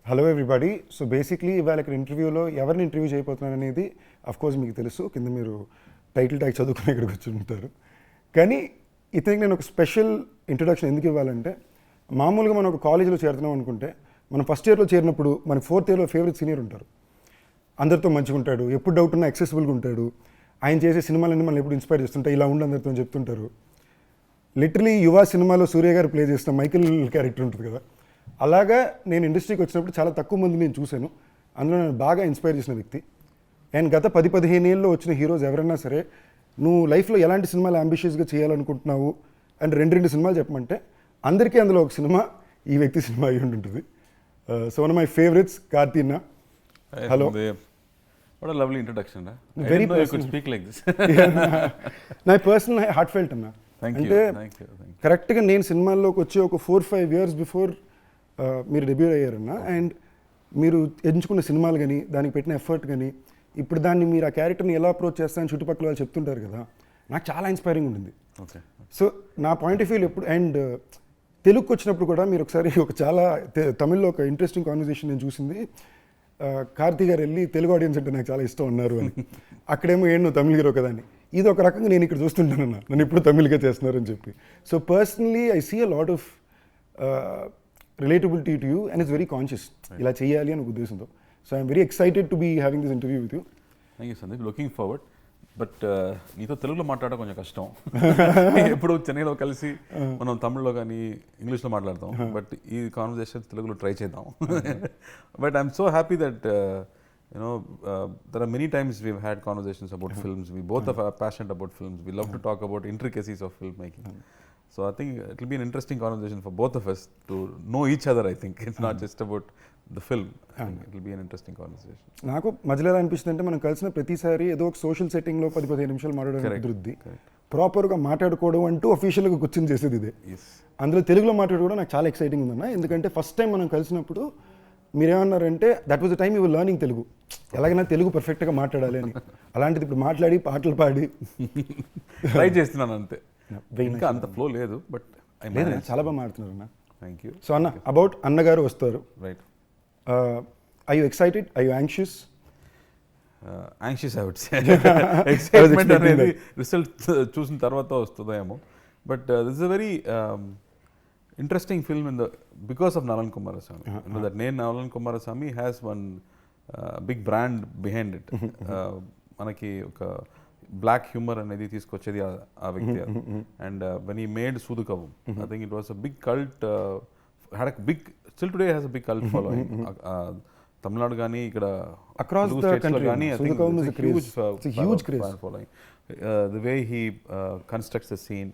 Hello everybody. So basically ఇవాళ ఇక్కడ ఇంటర్వ్యూలో ఎవరిని ఇంటర్వ్యూ చేయబోతున్నాను అనేది కోర్స్ మీకు తెలుసు, కింద మీరు టైటిల్ ట్యాగ్ చదువుకుని ఇక్కడికి వచ్చి ఉంటారు. కానీ ఇతనికి నేను ఒక స్పెషల్ ఇంట్రొడక్షన్ ఎందుకు ఇవ్వాలంటే, మామూలుగా మనం ఒక కాలేజీలో చేరుతున్నాం అనుకుంటే, మనం ఫస్ట్ ఇయర్లో చేరినప్పుడు మనకి ఫోర్త్ ఇయర్లో ఫేవరెట్ సీనియర్ ఉంటారు. అందరితో మంచిగా ఉంటాడు, ఎప్పుడు డౌట్ ఉన్నా యాక్సెసిబుల్గా ఉంటాడు, ఆయన చేసే సినిమాలన్నీ మనం ఎప్పుడు ఇన్స్పైర్ చేస్తుంటాయి, ఇలా ఉండి అందరితో చెప్తుంటారు. లిటరలీ యువ సినిమాలో సూర్య గారు ప్లే చేసిన మైకిల్ క్యారెక్టర్ ఉంటుంది కదా, అలాగా నేను ఇండస్ట్రీకి వచ్చినప్పుడు చాలా తక్కువ మంది నేను చూశాను. అందులో నేను బాగా ఇన్స్పైర్ చేసిన వ్యక్తి. అండ్ గత 10-15 ఏళ్ళలో వచ్చిన హీరోస్ ఎవరైనా సరే, నువ్వు లైఫ్లో ఎలాంటి సినిమాలు అంబిషియస్గా చేయాలనుకుంటున్నావు అండ్ రెండు సినిమాలు చెప్పమంటే, అందరికీ అందులో ఒక సినిమా ఈ వ్యక్తి సినిమా అయి ఉంటుంది. So one of my favourites Karthi అన్న. Hello. What a lovely introduction. Very personal. You could speak like this. నా పర్సనల్ హార్ట్ ఫెల్ట్ అన్న. అంటే కరెక్ట్గా నేను సినిమాల్లోకి వచ్చి ఒక 4-5 ఇయర్స్ బిఫోర్ మీరు డెబ్యూ అయ్యారన్న. అండ్ మీరు ఎంచుకున్న సినిమాలు కానీ, దానికి పెట్టిన ఎఫర్ట్ కానీ, ఇప్పుడు దాన్ని మీరు ఆ క్యారెక్టర్ని ఎలా అప్రోచ్ చేస్తారని చుట్టుపక్కల వాళ్ళు చెప్తుంటారు కదా, నాకు చాలా ఇన్స్పైరింగ్ ఉండింది. సో నా పాయింట్ ఆఫ్ వ్యూలో ఎప్పుడు, అండ్ తెలుగుకి వచ్చినప్పుడు కూడా మీరు ఒకసారి ఒక చాలా తమిళ్లో ఒక ఇంట్రెస్టింగ్ కాన్వర్సేషన్ నేను చూసింది. కార్తీ గారు వెళ్ళి తెలుగు ఆడియన్స్ అంటే నాకు చాలా ఇష్టం అన్నారు అని. అక్కడేమో ఏంటో తమిళ హీరో కదా అని. ఇది ఒక రకంగా నేను ఇక్కడ చూస్తుంటానన్నా, నన్ను ఇప్పుడు తమిళ్గా చేస్తున్నారని చెప్పి. So personally I see a lot of relatability to you and it's very conscious. ఇలా చేయాలి అని ఉద్దేశంతో. So I'm very excited to be having this interview with you. Thank you Sandeep, looking forward. But నీతో తెలుగులో మాట్లాడడం కొంచెం కష్టం. ఎప్పుడు చెన్నైలో కలిసి మనం తమిళ్లో కానీ ఇంగ్లీష్లో మాట్లాడతాం, బట్ ఈ కాన్వర్జేషన్ తెలుగులో ట్రై చేద్దాం. But I'm so happy that there are many times we've had conversations about films. We both are passionate about films. We love to talk about intricacies of filmmaking. So I think it will be an interesting conversation for both of us to know each other. I think it's not just about the film. I think it will be an interesting conversation. నాకు మధ్యలో ఎలా అనిపిస్తుంది అంటే, మనం కలిసిన ప్రతిసారి ఏదో ఒక సోషల్ సెట్టింగ్లో 10-15 నిమిషాలు మాట్లాడడం కుదురుద్ది. ప్రాపర్గా మాట్లాడుకోవడం అంటూ అఫీషియల్గా కూర్చొని చేసేది ఇదే. అందులో తెలుగులో మాట్లాడుకోవడం నాకు చాలా ఎక్సైటింగ్ ఉందన్న. ఎందుకంటే ఫస్ట్ టైం మనం కలిసినప్పుడు మీరేమన్నారంటే, that was the time you were learning Telugu, ఎలాగైనా తెలుగు పర్ఫెక్ట్గా మాట్లాడాలి అని. అలాంటిది ఇప్పుడు మాట్లాడి పాటలు పాడి ట్రై చేస్తున్నాను అంతే. ఇంకా అంత ఫ్లో లేదు, బట్ చాలా బాగా మాట్లాడుతున్నారు అన్న. Thank you. సో అన్న, అబౌట్ అన్నగారు వస్తారు. Right. I you excited? I you anxious? Anxious I would say. Excitement అనేది రిజల్ట్ చూసిన తర్వాత వస్తుందేమో. But this is a very interesting film because of Nalan Kumarasamy. That name Nalan Kumarasamy has one big brand behind it. Manaki oka black humor anedi తీసుకొచ్చేది ఆ వ్యక్తి. And when he made Sudukavu, I think it was a big cult, had a big, still today has a big cult following. Tamil Nadu gaani ikkada across the country gaani, I think it's a huge craze following. The way he constructs the scene,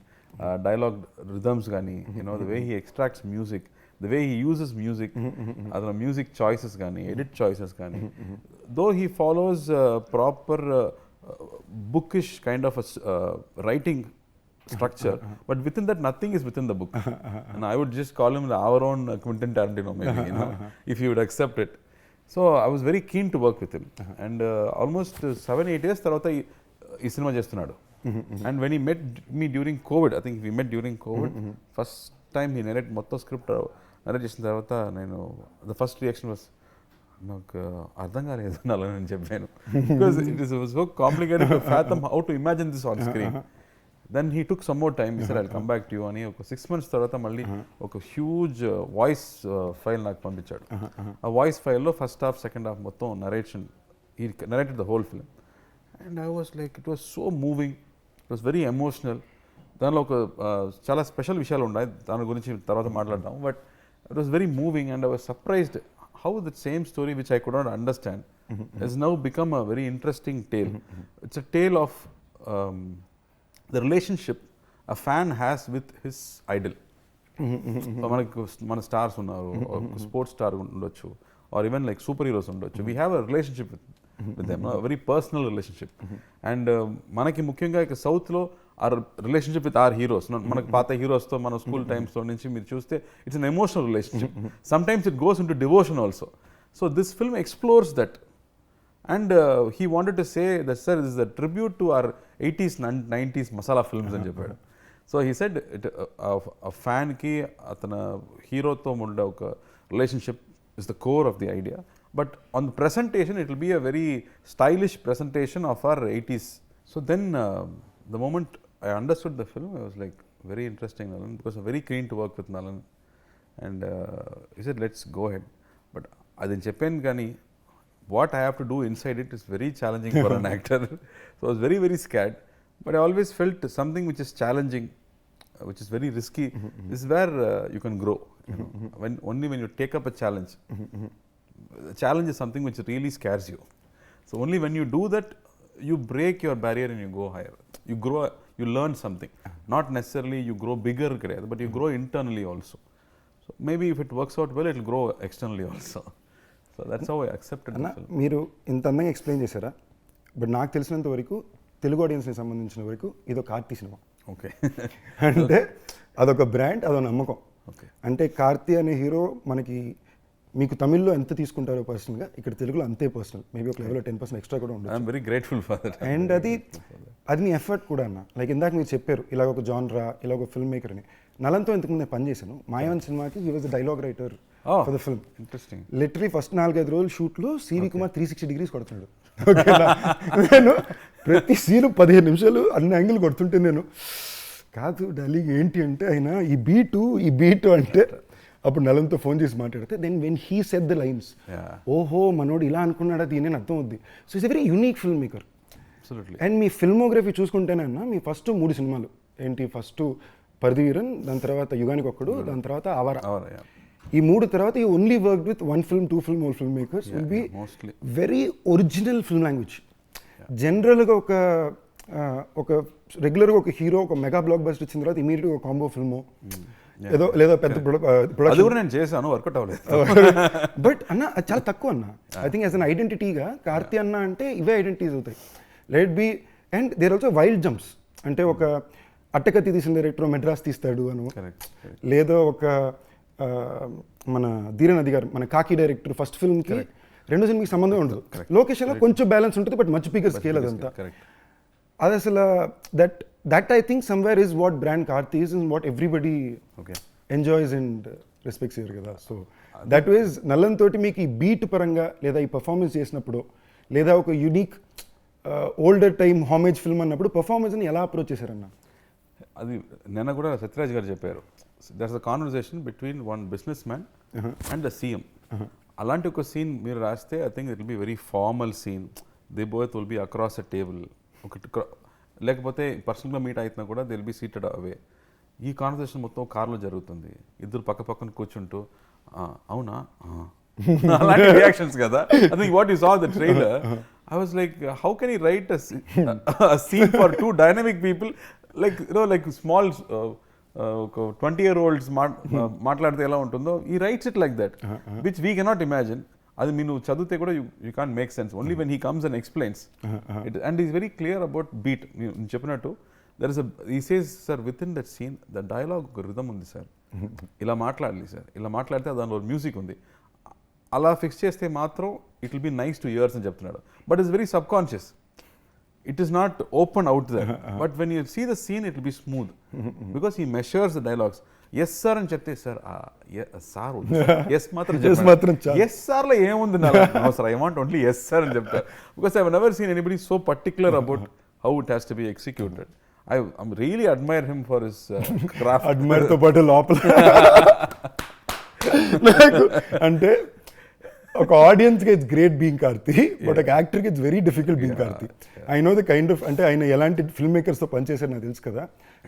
dialogue rhythms gaani, the way he extracts music, the way he uses music, adana music choices gaani, edit choices gaani, though he follows proper bookish kind of a writing structure, but within that nothing is within the book. And I would just call him our own Quentin Tarantino maybe, if he would accept it. So I was very keen to work with him. And almost 7-8 years tarvata ee cinema చేస్తున్నాడు. And when he met me during COVID, I think we met during COVID, first time he narrated మొత్తం script narrate చేసిన తర్వాత నేను, the first reaction was, నాకు అర్థం కాలేదు నలని అని చెప్పాను. Because it was so complicated to fathom how to imagine this on screen. Then he took some more time. He said, I'll come back to you అని ఒక 6 months తర్వాత మళ్ళీ ఒక హ్యూజ్ వాయిస్ ఫైల్ నాకు పంపించాడు. ఆ వాయిస్ ఫైల్లో first half second half మొత్తం narration, he narrated the whole film. And I was like, it was so moving, it was very emotional. దానిలో ఒక చాలా స్పెషల్ విషయాలు ఉన్నాయి, దాని గురించి తర్వాత మాట్లాడదాం. But it was very moving and I was surprised how the same story which I could not understand has now become a very interesting tale. It's a tale of the relationship a fan has with his idol. మనకు మన stars ఉన్నారు, sports star ఉండొచ్చు, or even like super heroes ఉండొచ్చు. We have a relationship with them, a very personal relationship. And మనకి ముఖ్యంగా ఇక సౌత్లో our relationship with our heroes, మనకు పాత హీరోస్తో మన స్కూల్ టైమ్స్లో నుంచి మీరు చూస్తే it's an emotional relationship. Sometimes it goes into devotion also. So this film explores that. And he wanted to say that, sir, this is a tribute to our 80s and 90s masala films అని చెప్పాడు. So he said a fan ki atana hero tho unde oka relationship is the core of the idea. But on the presentation, it will be a very stylish presentation of our 80s. So then, the moment I understood the film, I was like, very interesting, Nalan, because I'm very keen to work with Nalan. And he said, let's go ahead. But adin cheppanu gani, what I have to do inside it is very challenging for an actor. So I was very, very scared. But I always felt something which is challenging, which is very risky, is where you can grow. You know? Only when you take up a challenge. The challenge is something which really scares you. So only when you do that, you break your barrier and you go higher. You grow, you learn something. Not necessarily you grow bigger, but you grow internally also. So maybe if it works out well, it will grow externally also. So that's how I accepted the film. మీరు ఇంత అందంగా explain చేశారా? But నాకు తెలిసినంత వరకు తెలుగు ఆడియన్స్ని సంబంధించిన వరకు ఇదొక కార్తీ సినిమా. ఓకే. అంటే అదొక బ్రాండ్, అదొక నమ్మకం. ఓకే. అంటే కార్తీ అనే హీరో మనకి మీకు తమిళ్లో ఎంత తీసుకుంటారో పర్సనల్గా, ఇక్కడ తెలుగులో అంతే పర్సనల్. మేబీ ఒక లెవెల్లో 10% ఎక్స్ట్రా కూడా ఉండదు. I'm very grateful for that. And అది నీ ఎఫర్ట్ కూడా అన్న. లైక్ ఇందాక మీరు చెప్పారు ఇలా ఒక జాన్రా, ఇలా ఒక ఫిల్మ్ మేకర్ అని. నలంతో ఇంతకుముందు నేను పనిచేశాను. మాయావన్ సినిమాకి he was the dialogue writer for the film. Interesting. Literally first 4-5 రోజులు షూట్లో సివి కుమార్ 360 degrees కొడుతున్నాడు. ఓకేనా? నేను ప్రతి సీను 15 నిమిషాలు అన్ని యాంగిల్ కొడుతుంటే నేను కాదు డార్లింగ్ ఏంటి అంటే ఆయన ఈ బీటు అంటే అప్పుడు నలంతో ఫోన్ చేసి మాట్లాడితే then when he said the lines, ఓహో మనోడు ఇలా అనుకున్నాడా దీని అని అర్థం అవుద్ది. So it's a very unique film maker. And మీ ఫిల్మోగ్రఫీ చూసుకుంటేనన్నా మీ ఫస్ట్ 3 సినిమాలు ఏంటి, ఫస్ట్ పరిధివీరన్, దాని తర్వాత యుగానికి ఒక్కడు, దాని తర్వాత ఆవారా. ఈ 3 తర్వాత you only work with 1 film, 2 film, all filmmakers will be very original film language. జనరల్గా ఒక రెగ్యులర్గా ఒక హీరో ఒక మెగా బ్లాక్ బస్టర్ వచ్చిన తర్వాత ఇమీడియట్గా ఒక కాంబో ఫిల్మో ఏదో లేదా పెద్ద ప్రొడక్షన్ నేను చేశాను, వర్కౌట్ అవ్వలేదు. బట్ అన్న అది చాలా తక్కువ అన్న. ఐ థింక్ యాజ్ అన్ ఐడెంటిటీగా కార్తీ అన్న అంటే ఇవే ఐడెంటిటీస్ అవుతాయి. Let be and there also wild jumps. అంటే ఒక అట్టకత్తి తీసిన డైరెక్టర్ మెడ్రాస్ తీస్తాడు అను, లేదా ఒక మన ధీరనది గారు మన కాకి డైరెక్టర్ ఫస్ట్ ఫిల్మ్కి 2 సినిమాకి సంబంధం ఉండదు. లొకేషన్లో కొంచెం బ్యాలెన్స్ ఉంటుంది, బట్ మచ్ బిగ్గర్ స్కేల్ అదంతా. అది అసలు that I think somewhere is what brand Karthi is and what everybody enjoys and respects year కదా. సో దట్ వేస్ నల్లన్ తోటి మీకు ఈ బీట్ పరంగా లేదా ఈ పర్ఫార్మెన్స్ చేసినప్పుడు లేదా ఒక యూనిక్ ఓల్డర్ టైమ్ హామేజ్ ఫిల్మ్ అన్నప్పుడు పర్ఫార్మెన్స్ని ఎలా అప్రోచ్ చేశారన్న? అది నిన్న కూడా సత్యరాజ్ గారు చెప్పారు, that's the conversation between one businessman and the CM. అలాంటి ఒక సీన్ మీరు రాస్తే I think it will be very formal scene. They both will be across a table. లేకపోతే పర్సనల్గా మీట్ అవుతున్నా కూడా they will be seated away. ఈ conversation మొత్తం కార్లో జరుగుతుంది, ఇద్దరు పక్క పక్కన కూర్చుంటూ అవునా అలాంటి రియాక్షన్స్ కదా. I think what you saw the trailer, I was like, how can he write a scene for 2 dynamic people, like you know, like small 20-year-olds మాట్లాడితే ఎలా ఉంటుందో, he writes it like that, which we cannot imagine. అది మీరు చదివితే కూడా you can't make sense. Only when he comes and explains it, and he's very clear about beat. నేను చెప్పినట్టు there is he says, sir, within that scene the dialogue ఒక rhythm ఉంది sir, ఇలా మాట్లాడాలి సార్, ఇలా మాట్లాడితే దానిలో మ్యూజిక్ ఉంది, అలా ఫిక్స్ చేస్తే మాత్రం it will be nice to ears అని చెప్తున్నాడు. But it's very subconscious, it is not open out there. But when you see the scene it will be smooth because he measures the dialogues. Yes sir అని చెప్తే sir sir yes మాత్రం yes సార్లో ఏముంది sir, I want only yes sir అని చెప్తారు. Because I never seen anybody so particular about how it has to be executed. I really admire him for his craft. Admire తో పాటు లోపల అంటే ఒక ఆడియన్స్కి it's great being Karthi, but ఒక యాక్టర్కి it's very difficult being Karthi. I know the kind of, అంటే ఆయన ఎలాంటి ఫిల్మ్ మేకర్స్తో పనిచేశారు నాకు తెలుసు కదా.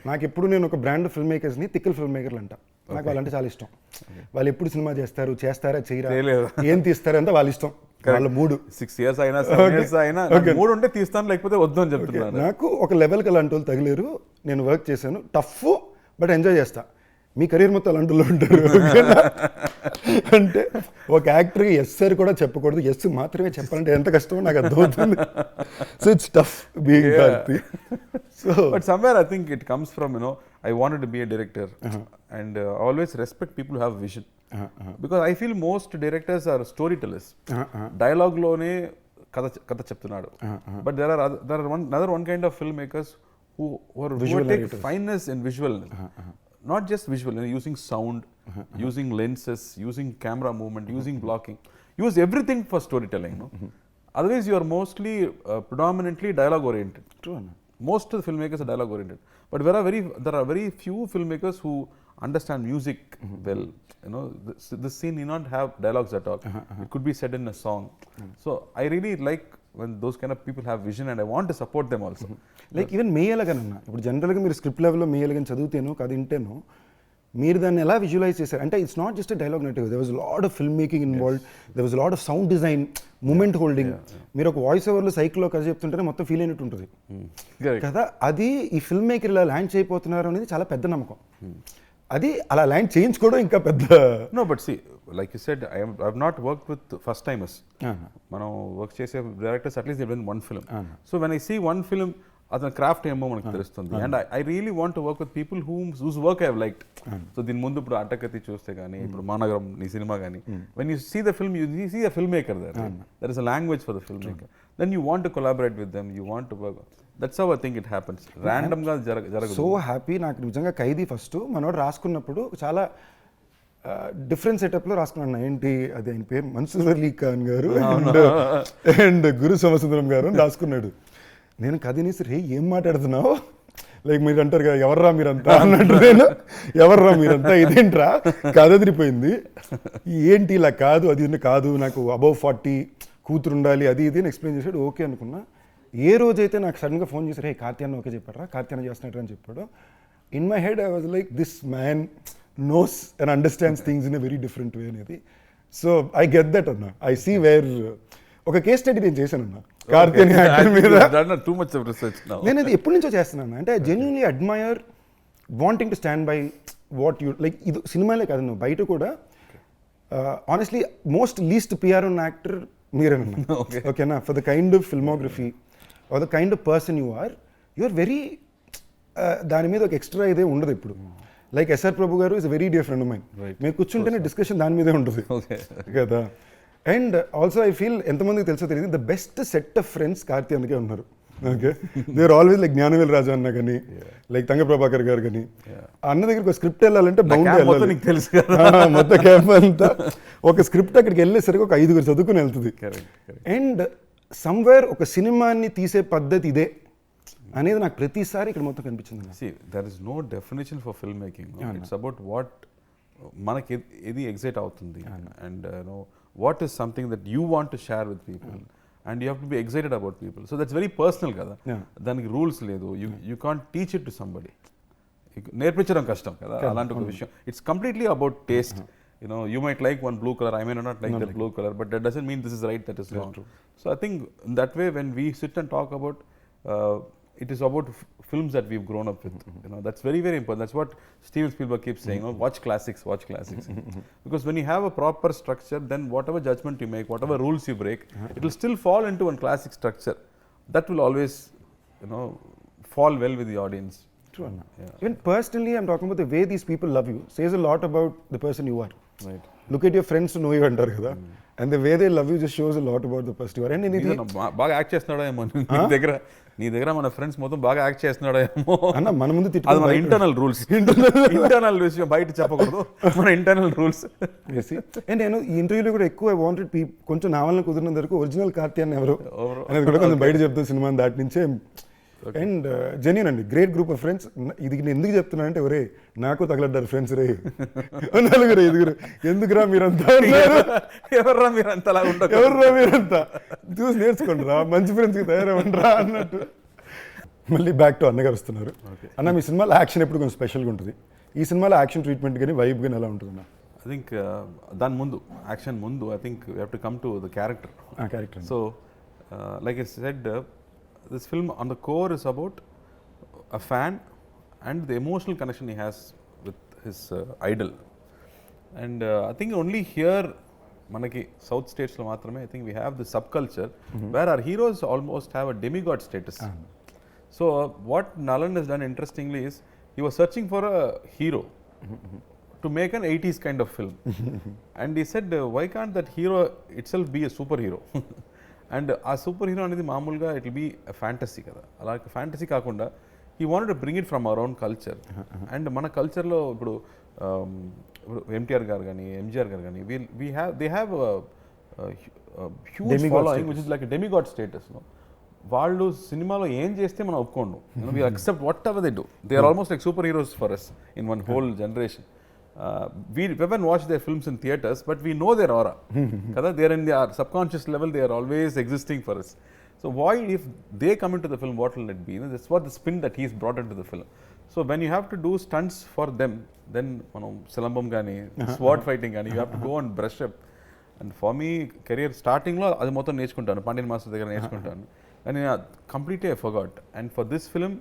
నాకు ఎప్పుడు నేను ఒక బ్రాండ్ ఫిల్మ్ మేకర్స్ని తిక్కల్ ఫిల్మ్ మేకర్లు అంట. నాకు వాళ్ళంటే చాలా ఇష్టం. వాళ్ళు ఎప్పుడు సినిమా చేస్తారా చేయరా, ఏం తీస్తారంటే వాళ్ళ ఇష్టం, వాళ్ళ మూడు. 6 years అయినా 7 years అయినా మూడు ఉంటే తీస్తాను, లేకపోతే వద్దు అని చెప్తున్నాను. నాకు ఒక లెవెల్కి అలాంటి వాళ్ళు తగిలేరు. నేను వర్క్ చేశాను, టఫ్ బట్ ఎంజాయ్ చేస్తా. మీ కెరీర్ మొత్తం అలాంటి వాళ్ళు ఉంటారు. అంటే ఒక యాక్టర్కి ఎస్ సార్ కూడా చెప్పకూడదు, ఎస్ మాత్రమే చెప్పాలంటే ఎంత కష్టమో నాకు అర్థమవుతుంది. So it's tough being Karthi. So but somewhere I think it comes from I wanted to be a director, and always respect people who have vision, because I feel most directors are storytellers. Dialogue lone katha cheptunadu, but there are another one kind of filmmakers who take fineness in visual. not just visual, using sound, using lenses, using camera movement, using blocking, use everything for storytelling. Otherwise you are mostly predominantly dialogue oriented. True. Most of the filmmakers are dialogue oriented, but there are very few filmmakers who understand music well. This scene need not have dialogues at all. It could be said in a song. So I really like when those kind of people have vision, and I want to support them also. Like even మేయలగానన్నా ఇప్పుడు జనరల్గా మీరు script లెవెల్లో మేయలగాని చదివితేనో కథ వింటేనో మీరు దాన్ని ఎలా visualise చేశారు అంటే it's not just dialogue net, there was lot of film making involved, there was lot of sound design, moment holding. మీరు ఒక వాయిస్ ఓవర్లో సైకిల్లో కథ చెప్తుంటేనే మొత్తం ఫీల్ అయినట్టు ఉంటుంది కదా. అది ఈ ఫిల్మ్ మేకర్ ఇలా ల్యాండ్ చేయబోతున్నారు అనేది చాలా పెద్ద నమ్మకం. అది అలా ల్యాండ్ చేయించుకోవడం ఇంకా పెద్ద. No, but see, like you said, I've not worked with first timers. మనం వర్క్ చేసే directors at least they done one film. So when I see one film, అతని క్రాఫ్ట్ ఏమో మనకు తెలుస్తుంది. And I really want to work with people whose work I have liked. So దీని ముందు ఇప్పుడు అట్టకత్తి చూస్తే కానీ, ఇప్పుడు మానగరం నీ సినిమా కానీ, when you see the film, you see the filmmaker there is a language for the filmmaker. Then you want to collaborate with them, you want to work. That's how I think it happens. ర్యాండమ్గా జరగదు. So happy. నాకు నిజంగా ఖైదీ first మనోడు రాసుకున్నప్పుడు చాలా different సెటప్లో రాసుకున్నాను. ఏంటి అది ఆయన పేరు మన్సూర్ అలీ ఖాన్ గారు అండ్ గురు సోమసుందరం గారు అని రాసుకున్నాడు. నేను కథ రే ఏం మాట్లాడుతున్నావు, లైక్ మీరు అంటారు కదా ఎవర్రా మీరంతా అన్నట్టు. నేను ఎవర్రా మీరంతా, ఇదేంట్రా కథ అదిరిపోయింది, ఏంటి ఇలా కాదు అది కాదు, నాకు అబౌవ్ 40 కూతురు ఉండాలి అది ఇది అని ఎక్స్ప్లెయిన్ చేశాడు. ఓకే అనుకున్నా. ఏ రోజైతే నాకు సడన్గా ఫోన్ చేశారు, హే కార్తీ అన్న ఓకే చెప్పారా, కార్తీ అన్న చేస్తున్నట్టు అని చెప్పాడు. In my head I was like this man knows and understands things in a very different way అనేది. సో ఐ గెట్ దట్ అన్న. ఐ సీ వేర్ ఒక కేస్ స్టడీ నేను చేశాను అన్న కార్తీ అని యాక్టర్ మీద. Too much of research now. నేను అది ఎప్పటి నుంచో చేస్తున్నాను. అంటే I genuinely admire wanting to stand by what you like. ఇది సినిమాలే కాదు, నువ్వు బయట కూడా ఆనెస్ట్లీ మోస్ట్ లీస్ట్ పిఆర్ ఉన్న యాక్టర్ మీరేనన్నా. ఓకేనా, for the kind of filmography or the kind of person you are very దాని మీద ఒక ఎక్స్ట్రా ఇదే ఉండదు ఇప్పుడు. Like SR Prabhu garu is very dear friend of mine. మేము కూర్చుంటేనే డిస్కషన్ దాని మీదే ఉంటుంది కదా. అండ్ ఆల్సో ఐ ఫీల్ ఎంతమందికి తెలుసో తెలియదు, the best set of friends Karthi అందుకే ఉన్నారు. Okay, they are always like Gnanavel Raja అన్న కానీ, లైక్ తంగ ప్రభాకర్ గారు కానీ. అన్న దగ్గరికి ఒక స్క్రిప్ట్ వెళ్ళాలంటే బౌండ్ తెలుసు మొత్తం క్యాంప్ అంతా ఒక స్క్రిప్ట్ అక్కడికి వెళ్ళేసరికి ఒక 5 చదువుకుని వెళ్తుంది. అండ్ సమ్వేర్ ఒక సినిమాని తీసే పద్ధతి ఇదే అనేది నాకు ప్రతిసారి ఇక్కడ మొత్తం కనిపించింది. See, there is no definition for filmmaking. It's about what మనకి ఏది ఎగ్జైట్ అవుతుంది, and what is something that you want to share with people, and you have to be excited about people. So that's very personal కదా. దానికి rules లేదు. You can't teach it to somebody. నేర్పించడం కష్టం కదా అలాంటి ఒక విషయం. It's completely about taste. You might like one blue color, I may not like that blue color, but that doesn't mean this is right, that is wrong. So I think in that way when we sit and talk about it is about films that we've grown up with. That's very, very important. That's what Steven Spielberg keeps saying, watch classics. Because when you have a proper structure, then whatever judgment you make, whatever rules you break, it will still fall into one classic structure. That will always, fall well with the audience. True. Yeah. Even personally, I'm talking about the way these people love you says a lot about the person you are. Right. Look at your friends to know you అంటారు కదా. And the way they love you just shows a lot about the person you are. And బాగా act చేస్తున్నాడో ఏమో నీ దగ్గర మన friends మొత్తం బాగా యాక్ట్ చేస్తున్నాడో ఏమో అన్న. మన ముందు అది మన ఇంటర్నల్ రూల్స్. ఇంటర్నల్ విషయం బయట చెప్పకూడదు, మన ఇంటర్నల్ రూల్స్. అండ్ నేను ఈ ఇంటర్వ్యూలో కూడా ఎక్కువ వాంటెడ్ కొంచెం నా వల్ల కుదిరినంత వరకు ఒరిజినల్ కార్తీ అని ఎవరు అనేది కూడా కొంచెం బయట చెప్తాను సినిమా దాటి నుంచే. అండ్ జెన్యూన్ అండి, గ్రేట్ గ్రూప్ ఆఫ్ ఫ్రెండ్స్. ఇది నేను ఎందుకు చెప్తున్నా అంటే ఒరే నాకు తగలడ్డారు ఫ్రెండ్స్ రే 4-5 ఎందుకురా మీరంతా, ఎవర్రా మీరంతా ఎవర్రా మీరంతా చూసి నేర్చుకోండి రా, మంచి ఫ్రెండ్స్కి తయారవ్వండిరా అన్నట్టు. మళ్ళీ బ్యాక్ టు అన్నగారు వస్తున్నారు. అన్న మీ సినిమాలో యాక్షన్ ఎప్పుడు కొంచెం స్పెషల్గా ఉంటుంది. ఈ సినిమాలో యాక్షన్ ట్రీట్మెంట్ కానీ వైబ్ కానీ ఎలా ఉంటుంది అన్న? ఐ థింక్ దాని ముందు యాక్షన్ ముందు I think we have to come to the character. So like I said, this film on the core is about a fan and the emotional connection he has with his idol. And I think only here manaki south states lo maatrame I think we have the subculture where our heroes almost have a demigod status. So what Nalan has done interestingly is he was searching for a hero to make an 80s kind of film. And he said, why can't that hero itself be a superhero? And ఆ super hero అనేది మామూలుగా it will be fantasy కదా. అలాగే fantasy కాకుండా he wanted to bring it from our own culture. And మన కల్చర్లో ఇప్పుడు ఎన్టీఆర్ గారు కానీ ఎంజీఆర్ గారు కానీ they have a huge Demigod following status. which is like a demigod status. వాళ్ళు సినిమాలో ఏం చేస్తే మనం ఒప్పుకోండు. We accept whatever they do. They are almost like superheroes for us in one whole generation. We haven't watched their films in theaters, but we know their aura. Kada, they are in their subconscious level, they are always existing for us. So why, if they come into the film, what will it be? That's what the spin that he's brought into the film. So when you have to do stunts for them, then silambam gani, sword fighting gani, you have to go and brush up. And for me, career starting lo adi mottham nechukuntanu, Pandian master దగ్గర nechukuntanu. And completely I forgot. And for this film,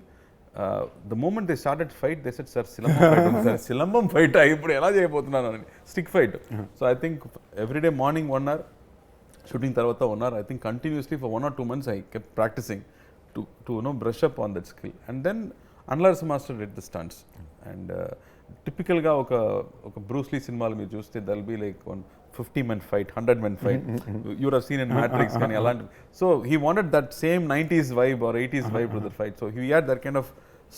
the moment they started fight, they said, sir, silambam fight ఉంది sir, silambam fight ఇప్పుడు ఎలా చేయబోతున్నాను అని, stick fight. So I think every day morning 1 hour, shooting tarvata 1 hour, I think continuously for 1 or 2 months I kept practicing to brush up on that skill. And then Annagaru Master did the stunts. And typical ga oka Bruce Lee సినిమాలు మీరు చూస్తే there'll be like one 50-man fight, 100-man fight. You would have seen in Matrix కానీ అలాంటి. So he wanted that same 90s vibe or 80s vibe to the fight. So he had that kind of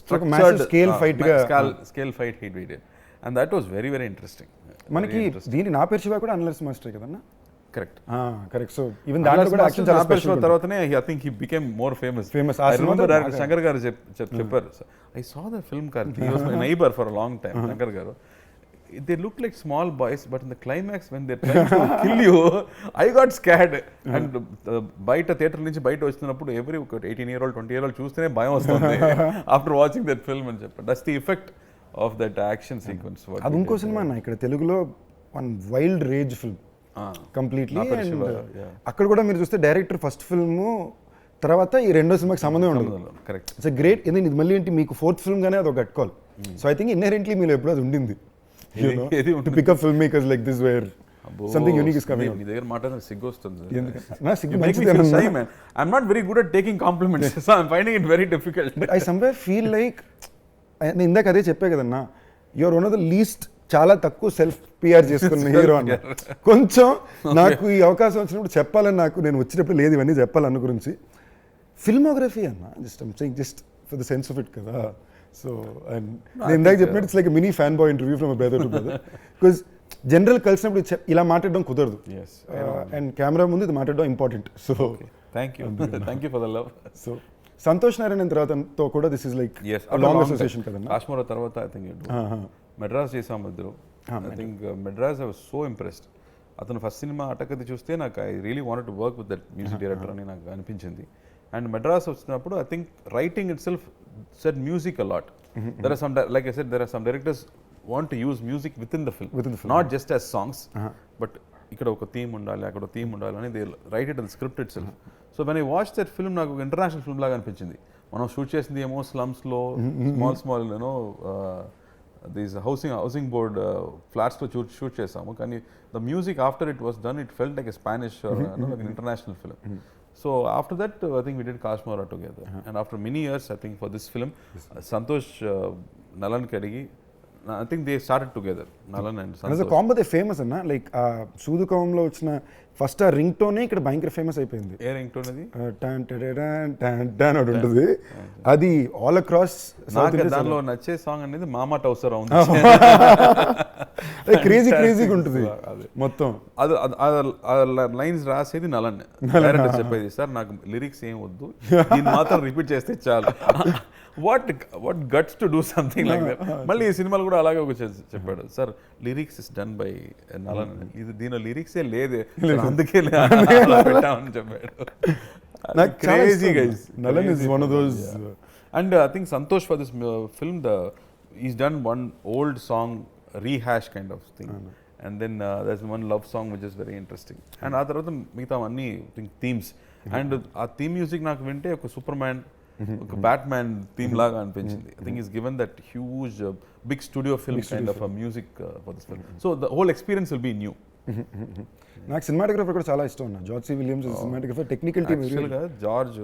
structured scale fight he did. And that was very, very interesting. మనకి దీని నా పేరు శివ కూడా అన్నగారు master కదన్నా. Correct. Correct. So even దాంట్లో కూడా action చాలా స్పెషల్. తర్వాతనే I think he became more famous. I remember director Shankar garu చెప్పారు. I saw the film Karthi. He was my neighbor for a long time. Shankar garu. They look like small boys, but in the climax when they're trying to kill you, I got scared. And బయట theatre నుంచి బయట వస్తున్నప్పుడు every 18-year-old 20-year-old చూస్తేనే భయం వస్తుంది after watching that film అని చెప్పారు. That's the effect of that action sequence. అది ఇంకో సినిమా అన్న ఇక్కడ తెలుగులో one wild rage film completely. And అక్కడ కూడా మీరు చూస్తే డైరెక్టర్ ఫస్ట్ ఫిల్మ్ తర్వాత ఈ రెండో సినిమాకి సంబంధం ఉండదు. కరెక్ట్. It's great. ఇది మళ్ళీ ఏంటి మీకు ఫోర్త్ ఫిల్మ్ గానే అది ఒక కట్టుకోవాలి. సో ఐ థింక్ ఇన్హెరెంట్లీ మీరు ఎప్పుడు అది ఉండింది. To pick up filmmakers like this where something unique is coming out. మీ దగ్గర మాట్లాడిన సిగ్గు వస్తుంది. నా సిగ్గు మంచిదేనన్నా. I'm not very good at taking compliments, so I'm finding it very difficult. But I somewhere feel like నేను ఇందాక అదే చెప్పే కదన్నా, you're one of the least, చాలా తక్కువ సెల్ఫ్ పిఆర్ చేసుకున్న హీరో అన్న. కొంచెం నాకు ఈ అవకాశం వచ్చినప్పుడు చెప్పాలని, నేను వచ్చినప్పుడు లేదు ఇవన్నీ చెప్పాలన్న గురించి. ఫిల్మోగ్రఫీ అన్న just for the sense of it కదా. సో అండ్ నేను ఇందాక చెప్పినట్టు it's like mini fan boy interview from brother to brother. Because general కలిసినప్పుడు ఇలా మాట్లాడడం కుదరదు, అండ్ కెమెరా ముందు ఇది మాట్లాడడం important. So thank you for the love. So Santhosh Narayana తర్వాతతో కూడా this is like long association కదన్నా. కాశ్మీర్ తర్వాత ఐ థింక్ మెడ్రాస్ చేసాము ఇద్దరు. I think Madras I was so impressed. అతను ఫస్ట్ సినిమా అటకది చూస్తే నాకు I really wanted to work with that music director అని నాకు అనిపించింది. అండ్ మెడ్రాస్ వచ్చినప్పుడు I think writing itself said music a lot. There are some, like I said, there are some directors want to use music within the film, not just as songs, but ఇక్కడ ఒక theme ఉండాలి, అక్కడ ఒక theme ఉండాలి అని they write it in the script itself. So when I watched that film, నాకు international film లాగా అనిపించింది. మనం షూట్ చేసింది ఏమో స్లమ్స్లో, స్మాల్ దీస్ హౌసింగ్ బోర్డ్ ఫ్లాట్స్లో షూట్ చేసాము, కానీ the music after it was done it felt like a Spanish like international film. So after that, I think we did Kashmir together. And after many years, I think for this film, Santosh Nalan kadigi, I think they started together, Nalan and Santosh. As a combo, they famous anna. Like Sudukamlo vachina first a ringtone ikkada bhayankara famous అయిపోయింది. ఏ ringtone అది? టన్ టడడన్ టన్ టన్ అని ఉంటుంది. అది all across south India. దానిలో నచ్చే song అనేది మామా టౌసర్ ఉంది. క్రేజీగా ఉంటుంది మొత్తం. అది లైన్స్ రాసేది నలన్, డైరెక్టర్ చెప్పేది సార్ నాకు లిరిక్స్ ఏం వద్దు, దీన్ని మాత్రం రిపీట్ చేస్తే చాలు. What guts to do something like that. మళ్ళీ ఈ సినిమాలు కూడా అలాగే ఒక చెప్పాడు, sir lyrics is done by Nalan, ఇది దీనిలో లిరిక్సే లేదే అందుకే పెట్టామని చెప్పాడు. Crazy guys. Nalan is one of those. And I think Santosh for this film, he's done one old song rehash kind of thing. And then there's one love song which is very interesting. And ఆ తర్వాత మిగతా అన్ని themes. And ఆ theme music నాకు వింటే ఒక super man, ఒక bat man theme లాగా అనిపించింది. I think he's given that huge big studio film kind of a music for this film. So the whole experience will be new. నాకు cinematographer కూడా చాలా ఇష్టం ఉన్నా. George C Williams cinematographer, technical team. యాక్చువల్గా George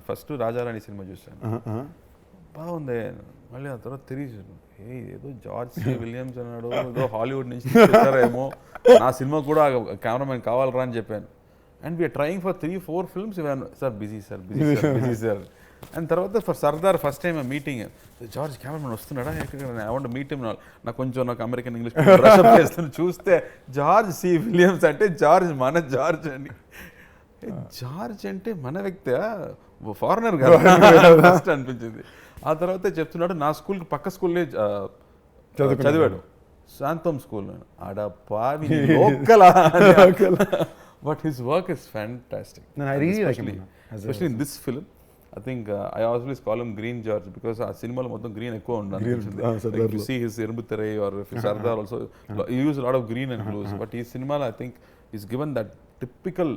first రాజారాణి cinema చూశాను, బాగుంది. మళ్ళీ ఆ తర్వాత తిరిగి ఏదో జార్జ్ సి విలియమ్స్ అన్నాడు, ఏదో హాలీవుడ్ నుంచి తీసుకొచ్చారేమో, నా సినిమా కూడా కెమెరామెన్ కావాలరా అని చెప్పాను. And we're trying for 3-4 films. Sir busy sir. And తర్వాత for Sardar first time meeting George cameraman వస్తున్నాడా ఎక్కడ ఐ వాంట్ మీట్ హిమ్ నాకు కొంచెం నాకు అమెరికన్ ఇంగ్లీష్ బ్రషప్ చేస్తాను చూస్తే జార్జ్ సి విలియమ్స్ అంటే జార్జ్ మన జార్జ్ అని జార్జ్ అంటే మన వ్యక్తి ఫారినర్ కదా ఫస్ట్ అనిపించింది. ఆ తర్వాత చెప్తున్నాడు నా స్కూల్కి పక్క స్కూల్లో చదివాడు శాంతం స్కూల్ ఆడ పావి local but his work is fantastic especially in this film. I think I always call him Green George because ఆ సినిమాలో మొత్తం గ్రీన్ ఎక్కువ ఉండాలి. Like you see his Erbutere or Sardar also he used a lot of green and blues, but ఈ సినిమాలో I think he's given that typical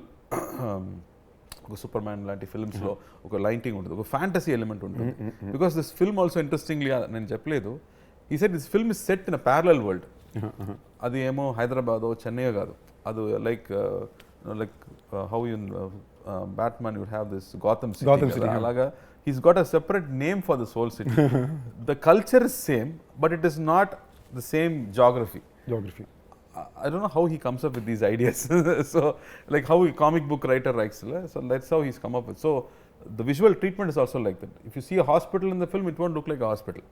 ఒక super man లాంటి ఫిల్మ్స్లో ఒక లైటింగ్ ఉంటుంది, ఒక ఫ్యాంటసీ ఎలిమెంట్ ఉంటుంది. Because this film also interestingly నేను చెప్పలేదు, ఈ set this film is set in a parallel world. అది ఏమో హైదరాబాదో చెన్నైయో కాదు, అది like how in Batman you would have this Gotham City. Alaga he's got a separate name for this whole city. The culture is same but it is not the same geography. I don't know how he comes up with these ideas. So like how a comic book writer writes, so that's how he's come up with. So the visual treatment is also like that. If you see a hospital in the film, it won't look like a hospital.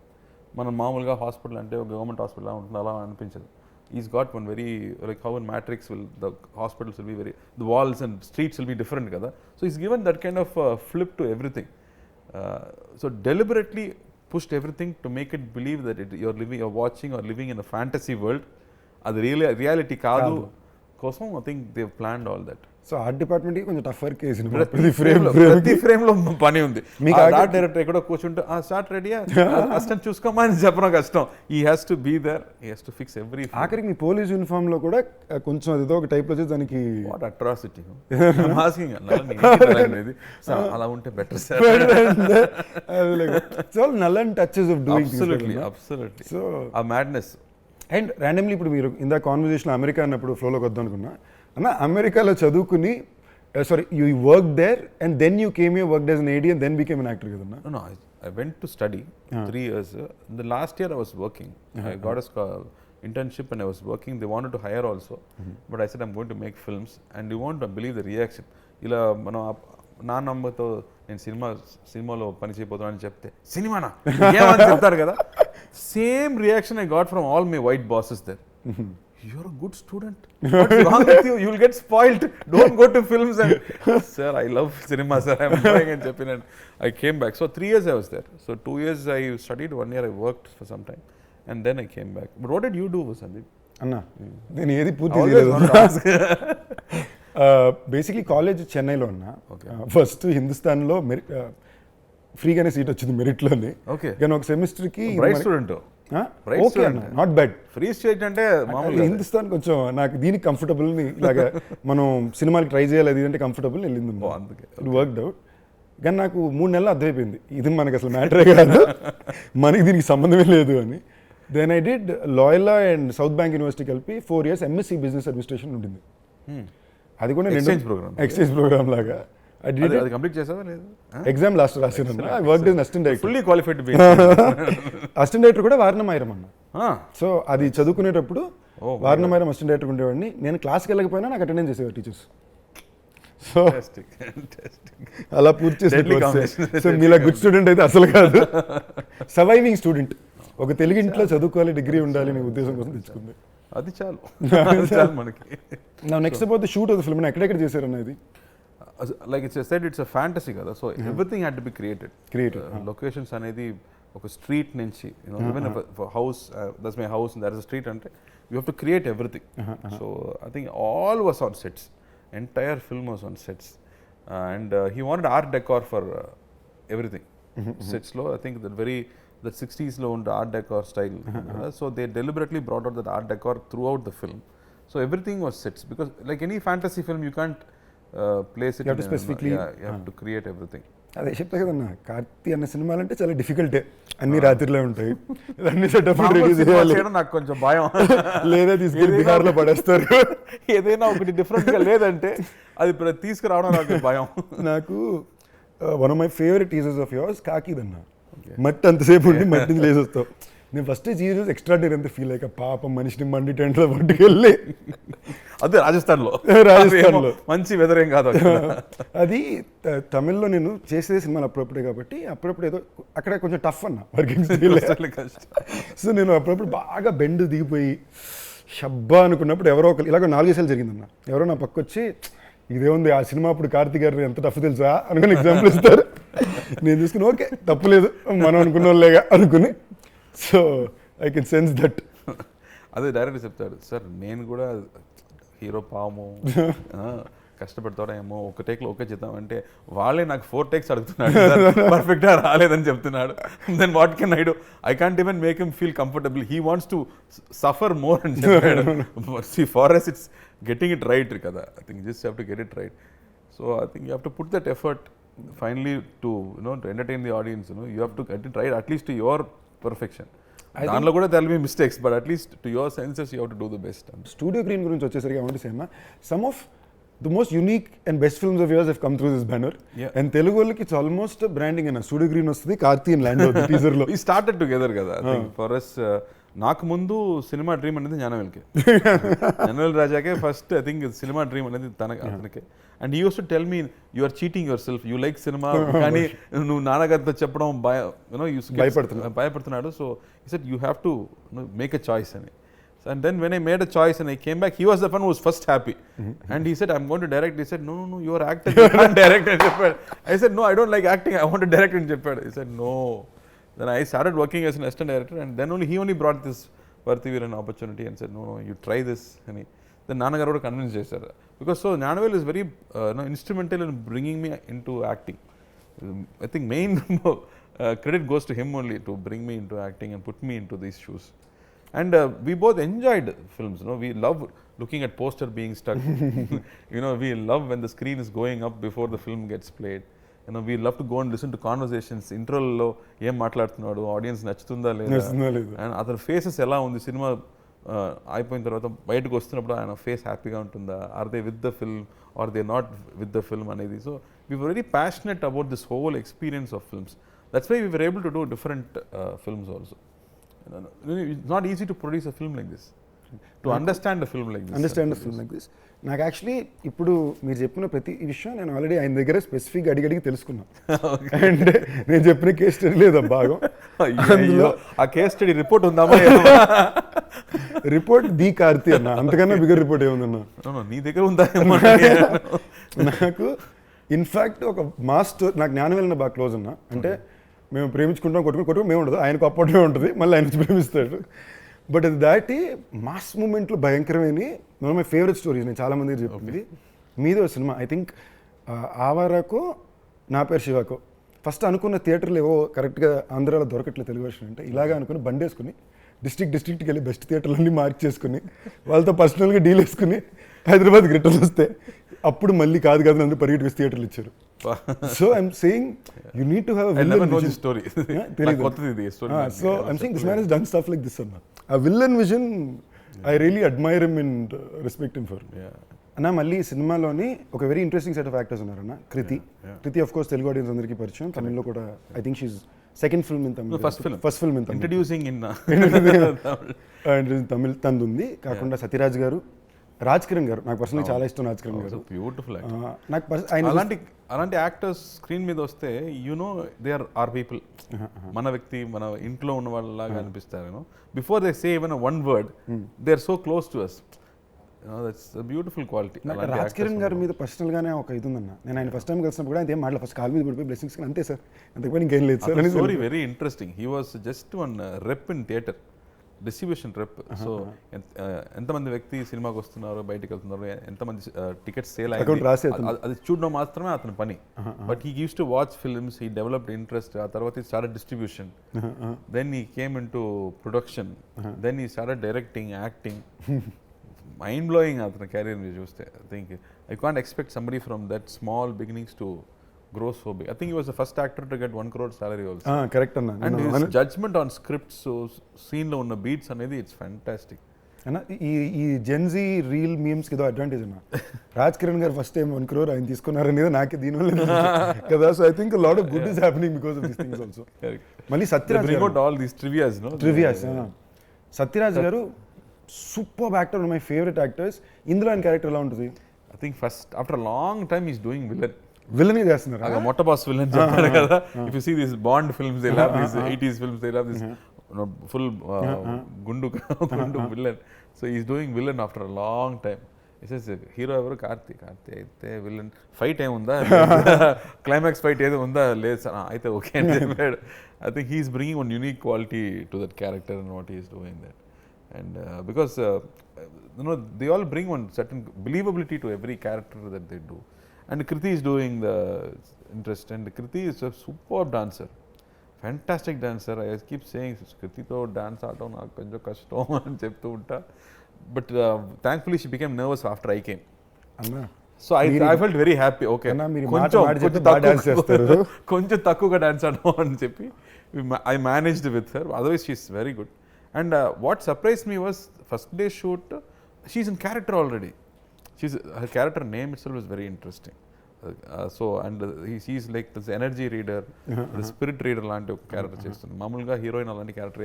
మనం మామూలుగా hospital అంటే government hospital ఉంటుంది అలా అనిపించదు. He's got one very, like how in Matrix the hospitals will be very, the walls and streets will be different kada. So he's given that kind of flip to everything. So deliberately pushed everything to make it believe that you're watching or living in a fantasy world. Adi really reality kaadu kosam I think they've planned all that. So art డిపార్ట్మెంట్కి కొంచెం టఫర్ case, ప్రతి ఫ్రేమ్లో పని ఉంది. మీకు art director ఎక్కడో కూర్చుంటే start రెడీయా అసిస్టెంట్ చూసుకోమా అని చెప్పడం కష్టం. He has to be there, he has to fix every. ఆఖరికి మీ పోలీస్ యూనిఫామ్లో కూడా కొంచెం ఏదో ఒక టైప్లో వచ్చి దానికి వాట్ అట్రాసిటీ మాస్కింగ్ అలా ఉంటే బెటర్ సార్. సో నలన్ touches of doing absolutely so ఆ మ్యాడ్నెస్. అండ్ ర్యాండమ్లీ ఇప్పుడు మీరు ఇందా కాన్వర్జేషన్ అమెరికా అన్నప్పుడు ఫ్లోలోకి వద్దాం అనుకున్నా అన్న, అమెరికాలో చదువుకుని sorry you work there and then you came you work as an AD and then became an actor కదన్నా? No, I went to study 3 years. The last year I was working. I got a internship and I was working. They wanted to hire also, but I said I'm going to make films and you won't believe the reaction. ఇలా మనం నా నమ్మతో నేను సినిమాలో పని చేయబోతున్నాను చెప్తే సినిమానా ఏమని చెప్తారు కదా, same reaction I got from all my white bosses there. You're a good student. What's wrong with you? You'll get spoiled. Don't go to films. And sir, I love cinema, sir. I'm going and jumping. And I came back. So 3 years I was there. So 2 years I studied, 1 year I worked for some time, and then I came back. But what did you do, Sundeep? అన్నా నేను ఏది పూర్తి చేయలేదు. Basically college చెన్నైలో ఉన్నా. First హిందుస్థాన్లో ఫ్రీగానే seat వచ్చింది మెరిట్లోనే. కానీ ఒక సెమిస్టర్కి స్టూడెంట్ ఓకే అన్న, నాట్ బ్యాడ్. ఫ్రీ స్టేట్ అంటే మామూలుగా హిందుస్థాన్ కొంచెం నాకు దీనికి కంఫర్టబుల్, ఇలాగా మనం సినిమాకి ట్రై చేయాలి అది అంటే కంఫర్టబుల్ వెళ్ళింది. It worked out. కానీ నాకు 3 నెలలు అర్థమైపోయింది ఇది మనకి అసలు మ్యాటరే కాదు, మనకి దీనికి సంబంధమే లేదు అని. Then I did Loyola and South Bank University కలిపి 4 years ఎంఎస్సీ బిజినెస్ అడ్మినిస్ట్రేషన్ ఉంటుంది. అది కూడా ఎక్స్చేంజ్ ప్రోగ్రామ్ లాగా. అది కంప్లీట్ చేసావా లేదు? ఎగ్జామ్ లాస్ట్ రాసాను. I worked as assistant director. Fully qualified assistant director కూడా వారణమైరం అన్న. సో అది చదువుకునేటప్పుడు వారణమైరం అసిస్టెంట్ డైరెక్టర్ ఉండేవాడిని. నేను క్లాస్కి వెళ్ళకపోయినా నాకు అటెండెన్స్ చేసేవారు టీచర్స్. సో అలా పూర్తి చేసి సో మీలా గుడ్ స్టూడెంట్ అయితే అసలు కాదు, సర్వైవింగ్ స్టూడెంట్. ఒక తెలుగు ఇంట్లో చదువుకోవాలి, డిగ్రీ ఉండాలి అనే ఉద్దేశం కోసం తెచ్చుకుంది. అది చాలు మనకి. నా next about the shoot of the film ఎక్కడెక్కడ చేశారన్న ఇది? Like it's said, it's a fantasy kada, so everything had to be created. Locations anedi oka street nunchi, even if a house, that's my house and there is a street ante you have to create everything. So I think all was on sets, entire film was on sets, and he wanted art decor for everything. Sets lo I think that 60s lo und art decor style. So they deliberately brought out that art decor throughout the film. So everything was sets, because like any fantasy film you can't place it. You have to specifically, you have to create everything. అదే చెప్తా కదన్నా, కార్తీ అన్న సినిమాలు అంటే చాలా డిఫికల్టే. అన్ని రాత్రిలో ఉంటాయి, అన్ని సెటప్ రెడీ చేయాలి. నాకు కొంచెం భయం, లేదా తీసుకెళ్ళి బిహార్లో పడేస్తారు. ఏదైనా ఒకటి డిఫరెంట్గా లేదంటే అది తీసుకురావడం నాకు భయం. నాకు one of my favourite teasers of yours కాకిదన్నా. మట్టి అంతసేపు ఉండి మట్టిని లేసొస్తావు. నేను ఫస్ట్ జీరోస్ ఎక్స్ట్రాడినరీ అంతా ఫీల్ అయ్యాక పాపం మనిషిని మండి టెంట్లో పట్టుకెళ్ళి అదే రాజస్థాన్లో మంచి వెదర్ ఏం కాదు అది తమిళ్లో నేను చేసే సినిమాలు అప్పుడప్పుడే కాబట్టి అప్పుడప్పుడు ఏదో అక్కడ కొంచెం టఫ్ అన్న వర్కింగ్ సో నేను అప్పుడప్పుడు బాగా బెండ్ దిగిపోయి షబ్బా అనుకున్నప్పుడు ఎవరో ఒకరు ఇలాగ 4 సార్లు జరిగిందన్న. ఎవరో నా పక్క వచ్చి ఇదేముంది ఆ సినిమా అప్పుడు కార్తీ గారు ఎంత టఫ్ తెలుసా అనుకుని ఎగ్జాంపుల్ ఇస్తారు. నేను తీసుకుని ఓకే తప్పులేదు మనం అనుకున్న వాళ్ళేగా అనుకుని. So I can sense that. అదే డైరెక్ట్ చెప్తాడు సార్ నేను కూడా హీరో పాము కష్టపడతాడేమో ఒక టేక్లో ఓకే చేద్దామంటే వాళ్ళే నాకు 4 టేక్స్ అడుగుతున్నాడు పర్ఫెక్ట్గా రాలేదని చెప్తున్నాడు. Then what can I do? I can't even make him feel comfortable. He wants to suffer more అని చెప్పాడు. Far as it's getting it right కదా. I think just have to get it right. So I think you have to put that effort finally to to entertain the audience. You have to get it right at least to your perfection. దాంట్లో కూడా there will be mistakes but at least to your senses you have to do the best. Studio green గురించి వచ్చేసరికి ఏమంటే same some of the most unique and best films of yours have come through this banner. Yeah. And Telugu వాళ్ళకి it's almost a branding and Studio Green వస్తుంది, Karthi and Land అవుతుంది teaser లో. We started together కదా. I think for us నాకు ముందు cinema dream అనేది జ్ఞానవేల్కి. జ్ఞానవేల్ రాజాకే first I think cinema dream అనేది అతనికి. And he use to tell me you are cheating yourself, you like cinema కానీ నువ్వు నాన్నగారితో చెప్పడం భయపడుతున్నాడు. So he said you have to make a choice అని. And then when I made a choice and I came back, he was the one who was first happy. And he said, I'm going to direct. He said, no, you are actor, you can't direct. I said, no, I don't like acting, I want to direct. He said, no. Then I started working as an assistant director, and then he only brought this Parthiveeran opportunity and said, no, you try this. And then Annagaru convinced me. Because so Gnanavel is very instrumental in bringing me into acting. I think main credit goes to him only to bring me into acting and put me into these shoes. And we both enjoyed films. We love looking at poster being stuck. We love when the screen is going up before the film gets played. We love to go and listen to conversations. Intro lo em maatladutunnadu, audience nachutunda ledha, and other faces ela undi cinema అయిపోయిన తర్వాత బయటకు వస్తున్నప్పుడు ఆయన face హ్యాపీగా ఉంటుందా, or they with the film or they not with the film అనేది. So we were very passionate about this whole experience of films. That's why we were able to do different films also. It's not easy to produce a film like this, to understand a film like this. నాకు actually ఇప్పుడు మీరు చెప్పిన ప్రతి విషయం నేను already ఆయన దగ్గర స్పెసిఫిక్గా అడిగి తెలుసుకున్నా. అండ్ నేను చెప్పిన కేస్ స్టడీ లేదా భాగం అందులో ఆ కేస్ స్టడీ రిపోర్ట్ ఉందామా? రిపోర్ట్ ది కార్తీ అన్న, అంతకన్నా బిగ్గర్ రిపోర్ట్ ఏముందన్నా నీ దగ్గర ఉందా? నాకు ఇన్ఫ్యాక్ట్ ఒక మాస్టర్ నాకు జ్ఞానవేలన బాగా క్లోజ్ అన్నా. అంటే మేము ప్రేమించుకుంటాం, కొట్టుకుని మేము ఉండదు, ఆయనకు అప్పట్లో ఉంటుంది, మళ్ళీ ఆయన ప్రేమిస్తాడు. బట్ అది దాటి మాస్ మూమెంట్లో భయంకరమైన one of my favourite stories నేను చాలామంది చెప్పింది మీద సినిమా. ఐ థింక్ ఆవారాకో నా పేరు శివాకో ఫస్ట్ అనుకున్న థియేటర్లు ఏవో కరెక్ట్గా ఆంధ్రాలో దొరకట్లేదు తెలుగు వర్షన్ అంటే, ఇలాగా అనుకుని బండి వేసుకుని డిస్ట్రిక్ట్కి వెళ్ళి బెస్ట్ థియేటర్లన్నీ మార్క్ చేసుకుని వాళ్ళతో పర్సనల్గా డీల్ వేసుకుని హైదరాబాద్కి రిటర్న్ వస్తే అప్పుడు మళ్ళీ కాదు అందరూ పరిగెట్టుకు థియేటర్లు ఇచ్చారు. So I'm saying you need to have a villain. I never know this story. So I'm saying this man has done stuff like this. A villain vision, I really admire him and respect him for. అన్న మళ్ళీ సినిమాలోని ఒక very interesting set of actors ఉన్నారన్న. Krithi of course Telugu audience అందరికీ పరిచయం, తమిళ్లో కూడా I think she's second film in Tamil, first film in Tamil, introducing in Tamil తందుంది. కాకుండా సత్యరాజ్ గారు, రాజ్ కిరణ్ గారు నాకు పర్సనలీ చాలా ఇష్టం. రాజ్ కిరణ్ గారు బ్యూటిఫుల్. నాకు అలాంటి యాక్టర్స్ స్క్రీన్ మీద వస్తే దే ఆర్ పీపుల్, మన వ్యక్తి, మన ఇంట్లో ఉన్న వాళ్ళలాగా అనిపిస్తారు. Before they say even one word they are so close to us. That's a beautiful quality. Raj Kiran గారి మీద పర్సనల్గానే ఒక ఇది ఉందన్న. నేను ఆయన ఫస్ట్ టైం కలిసినప్పుడు కూడా ఆయన మాటలు ఫస్ట్ కాల్ మీద పడిపోయి బ్లెస్సింగ్స్ అంతే సార్, అంతకుపోయి ఇంకేం లేదు sir. Story very interesting. He was just one rep in theatre, distribution rep. So ఎంతమంది వ్యక్తి సినిమాకి వస్తున్నారు, బయటకు వెళ్తున్నారు, ఎంతమంది టికెట్స్ సేల్ అయ్యాయి అది చూడడం మాత్రమే అతని పని. But he use to watch films, he developed interest. ఆ తర్వాత he started distribution, then he came into production, then he started directing, acting. Mind blowing అతని కెరీర్ మీరు చూస్తే. I think I can't expect somebody from that small beginnings to grow so big. I think he was the first actor to get 1 crore salary also. Correct anna. And his judgment on scripts, so scene lo unna beats anedi, it's fantastic. అన్న ఈ Gen Z reel మీమ్స్కి ఏదో advantage అన్న. రాజ్ కిరణ్ గారు first time 1 crore ఆయన తీసుకున్నారనేది నాకే దీనివల్ల కదా. So I think lot of good is happening because of these things also. మళ్ళీ Sathyaraj Sathyaraj garu super actor, my favourite actors. ఇందులో ఆయన క్యారెక్టర్ ఎలా ఉంటుంది? I think first after long time is doing villain చేస్తున్నారు. మొట్ట బాస్ విలన్ చెప్తారు కదా. If you see this Bond films, they love this 80s films, they love this full gundu villain. So he's doing villain after a long time. He says hero evaru Karthi aithe villain fight em unda, climax fight edo unda లేదు aithe okay and I think he's bringing one unique quality to that character and what he is doing that. And because they all bring one certain believability to every character that they do. And Karthi is doing the interest, and Karthi is a superb dancer, fantastic dancer. I keep saying Karthi to dance aadam naaku konjam kashtam ani cheptu unta, but thankfully she became nervous after I came. Anna, so I felt very happy. Okay, anna meer konjam dance chestaru, konjam takkuga dance aadam ani cheppi I managed with her. Otherwise she is very good. And what surprised me was first day shoot she's in character already. Her character name itself is very interesting. So and he's like this energy reader, the spirit reader లాంటి ఒక character చేస్తుంది. మామూలుగా heroine అలాంటి character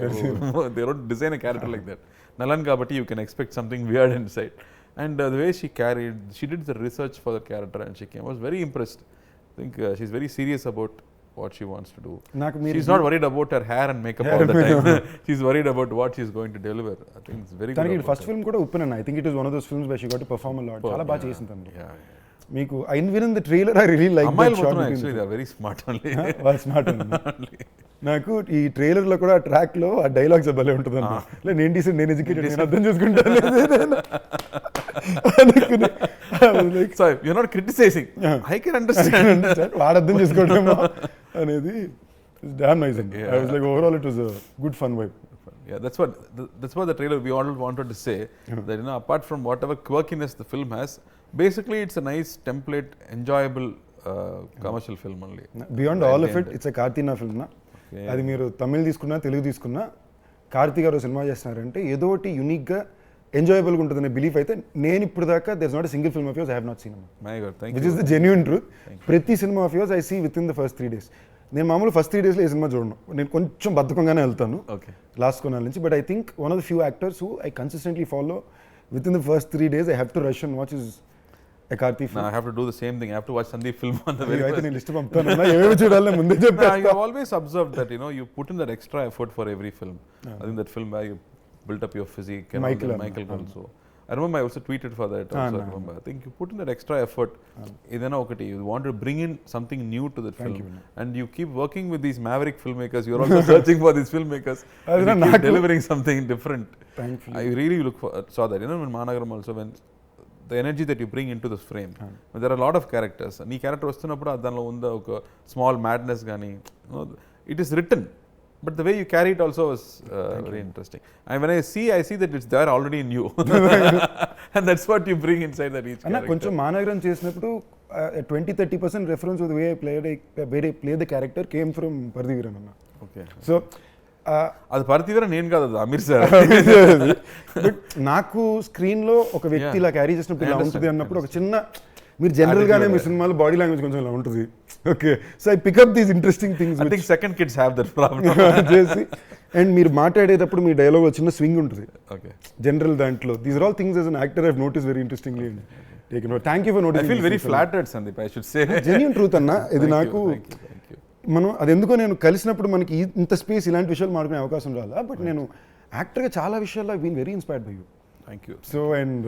they don't design a character like that. Nalan కాబట్టి you can expect something weird inside. And the way she did the research for the character and she came, I was very impressed. I think she's very serious about what she wants to do. She's not worried about her hair and makeup all the time. She's worried about what she's going to deliver. I think it's very good. First film kuda uppana. I think it was one of those films where she got to perform a lot. Chala baga chesinది tanu. Meeku even in the trailer I really like that shot. Actually they are very smart only. Well smart only. నాకు ఈ trailer లో కూడా track లో ఆ dialogues భలే ఉంటుంది అన్న. లే నేను డీసెంట్, నేను ఎడ్యుకేటెడ్, నేను అర్థం చేసుకుంటాను అనుకుని. So you're not criticizing. I can understand. వాడు అర్థం చేసుకోవడమేమో అనేది డామ్ నైస్ అండి. I was like overall it was a good fun vibe. Yeah, that's what the trailer we all wanted to say, that apart from whatever quirkiness the film has, basically it's a nice template, enjoyable commercial film only. Beyond all of it, it's a Karthi film na. అది మీరు తమిళ్ తీసుకున్నా తెలుగు తీసుకున్నా కార్తీ గారు cinema చేస్తున్నారంటే ఏదో ఒకటి యూనిక్గా ఎంజాయబుల్గా ఉంటుందనే బిలీఫ్ అయితే నేను ఇప్పుడు దాకా there is not a single film of yours I have not seen. My god, thank you. Which is the genuine truth. ప్రతి cinema of yours I see within the first 3 days. నేను మామూలు first 3 daysలో ఏ cinema చూడను, నేను కొంచెం బద్ధకంగానే వెళ్తాను last కొనాల నుంచి. But I think one of the few actors who I consistently follow with in the first 3 days I have to rush and watch is a Karthi film. No, I have to do the same thing. I have to watch Sundeep film on the very first. List పంపుతాను ఏమేమి చూడాలి ముందే చెప్పేస్తా. I have always observed that you put in that extra effort for every film. I think that film where you built up your physique and Michael also. I remember I also tweeted for that also. I remember. I think you put in that extra effort. Idana okati, you want to bring in something new to the film. And you keep working with these maverick filmmakers. You're also searching for these filmmakers. And you keep delivering something different. Thankfully. I really saw that. When Annagaru also, when the energy that you bring into this frame. There are a lot of characters. Nee character vastunnappudu adanlo unda oka small madness gaani, it is written, but the way you carry it also is very interesting. And when I see that it's there already in you. And that's what you bring inside that each character. కొంచెం మానగరం చేసినప్పుడు 20-30% reference to the way I play the character came from Pardiviran anna. Okay. So అది పర్తివీర నేను కాదు, అది Aamir sir. But నాకు స్క్రీన్లో ఒక వ్యక్తి ఇలా క్యారీ చేసినప్పుడు ఇలా ఉంటుంది అన్నప్పుడు ఒక చిన్న, మీరు జనరల్గానే మీ సినిమాలో బాడీ లాంగ్వేజ్ కొంచెం ఇలా ఉంటుంది. Okay, so I pick up these interesting things. I think second kids have that problem చేసి. అండ్ మీరు మాట్లాడేటప్పుడు మీ డైలాగ్ చిన్న స్వింగ్ ఉంటుంది ఓకే జనరల్ దాంట్లో. These are all things as an actor I have notice very interestingly and taken. Thank you for noticing. I feel very flattered Sandeep, I should say. Genuine truth అన్న ఇది. నాకు మనం అది ఎందుకో నేను కలిసినప్పుడు మనకి ఇంత స్పేస్ ఇలాంటి విషయాలు మాట్లాడుకునే అవకాశం రాలా. బట్ నేను యాక్టర్గా చాలా విషయాల్లో I been very inspired by you. Thank you. So and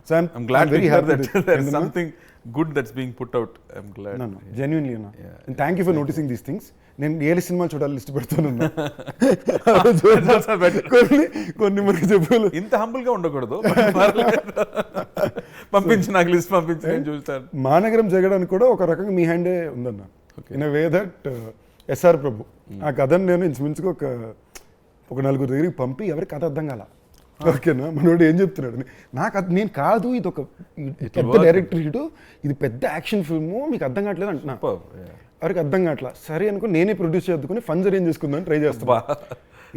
so I'm glad very happy that there is something good that's being put out. I'm glad. Genuinely అన్న. And thank you for noticing these things. నేను ఏ సినిమాలు చూడాలి list పెడతాను. కొన్ని మనకి చెప్పాలి. ఇంత హంబుల్ గా ఉండకూడదు. పంపించి నాకు లిస్ట్ పంపించి నేను చూస్తాను. మానగరం జగడానికి కూడా ఒక రకంగా మీ హ్యాండే ఉందన్న. In a way that S R Prabhu ఆ కథను నేను ఇంచుమించుగా ఒక 4 దగ్గరికి పంపి ఎవరికి కథ అర్థం కాల. ఓకేనా, మనోడు ఏం చెప్తున్నాడు, నాకు నేను కాదు ఇది ఒక పెద్ద డైరెక్టర్ ఇటు, ఇది పెద్ద యాక్షన్ ఫిల్ము, మీకు అర్థం కావట్లేదు అంటున్నా. ఎవరికి అర్థం కావట్లా. సరే అనుకో నేనే ప్రొడ్యూస్ చేద్దుకుని ఫండ్స్ అరేంజ్ చేసుకుందామని ట్రై చేస్తా.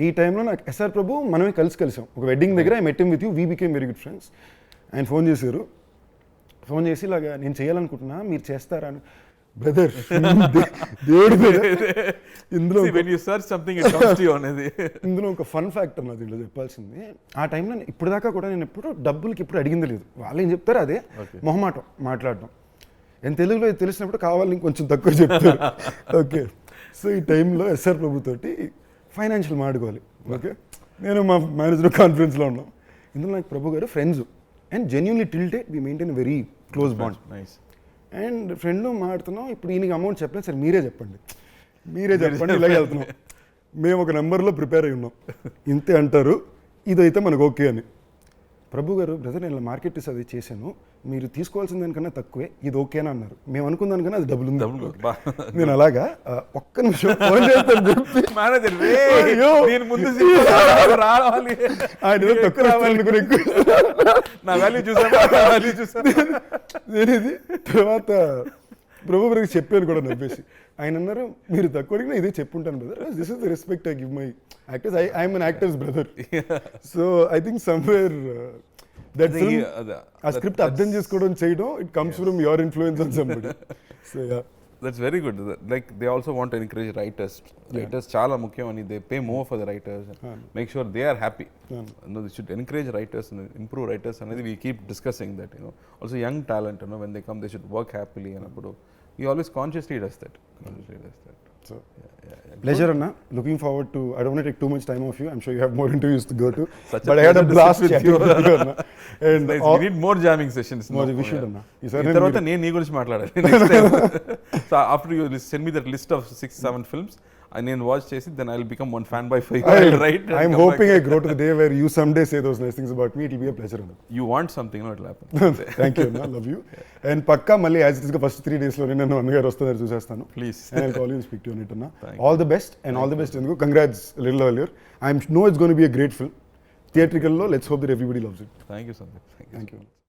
ఈ టైంలో నాకు ఎస్ఆర్ ప్రభు మనమే కలిసాం ఒక వెడ్డింగ్ దగ్గర I met him with you we became very good friends. ఆయన ఫోన్ చేసి ఇలాగా నేను చేయాలనుకుంటున్నా మీరు చేస్తారా అని. బ్రదర్ దేవుడి ఇందులో ఇందులో ఒక ఫన్ ఫ్యాక్టర్ నా దీంట్లో చెప్పాల్సింది. ఆ టైంలో ఇప్పుడు దాకా కూడా నేను డబ్బులకి ఎప్పుడు అడిగింది లేదు. వాళ్ళు ఏం చెప్తారు అదే మొహమాటం మాట్లాడడం. నేను తెలుగులో తెలిసినప్పుడు కావాలని కొంచెం తక్కువ చెప్తారు. ఓకే, సో ఈ టైంలో ఎస్ఆర్ ప్రభుతోటి ఫైనాన్షియల్ మాట్లాడుకోవాలి. ఓకే, నేను మా మేనేజర్ కాన్ఫరెన్స్లో ఉన్నాం. ఇందులో నాకు ప్రభు గారు friends and genuinely till date we maintain very close bond. And friend మాట్లాడుతున్నాం. ఇప్పుడు ఈయనకి అమౌంట్ చెప్పలేదు, సరే మీరే చెప్పండి ఇలాగే వెళ్తున్నాం. మేము ఒక నెంబర్లో ప్రిపేర్ అయి ఉన్నాం. ఇంతే అంటారు, ఇదైతే మనకు ఓకే అని. ప్రభు గారు బ్రదర్ నేను మార్కెట్ అది చేశాను, మీరు తీసుకోవాల్సిన దానికన్నా తక్కువే, ఇది ఓకేనా అన్నారు. మేము అనుకున్న దానికన్నా అది డబుల్ ఉంది. నేను అలాగా ఒక్క నిమిషం ఫోన్ చేస్తాను చెప్పి నేను ఇది తర్వాత ప్రభు గారికి చెప్పాను కూడా నవ్వేసి. ఆయన అన్నారు మీరు తక్కువ అడిగినా ఇదే చెప్పుంటాను brother, this is the respect I give my actors, I'm on actors brother. So I think somewhere that ఆ స్క్రిప్ట్ అర్థం చేసుకోవడం చేయడం it comes from your influence on somebody. So yeah, that's very good. Like they also want to encourage writers. Writers చాలా ముఖ్యం అని they pay more for the writers and make sure they are happy. They should encourage writers and improve writers అనేది we keep discussing that, also young talent, when they come they should work happily అన్నప్పుడు he always consciously does that. So pleasure Anna, looking forward to, I don't want to take too much time of you, I'm sure you have more interviews to go to, but I had a blast with you Anna. And nice. We need more jamming sessions. We should Anna. తర్వాత నేను నీ గురించి మాట్లాడాలి next time. So after you send me that list of 6-7 films and then watch chesi, then I'll become one fanboy for you. I'll write. I'm hoping I grow to the day where you someday say those nice things about me. It'll be a pleasure Anna. You want something, no, it'll happen. Thank you Anna, love you. And pakka malli as it is first 3 days lo nenu Annagaru Vostaru chusestanu. Please. And I'll call you and speak to you on it Anna. All the best and all the best Anna. Congrats a little earlier. I know it's going to be a great film. Theatrical lo, let's hope that everybody loves it. Thank you Sundeep. Thank you.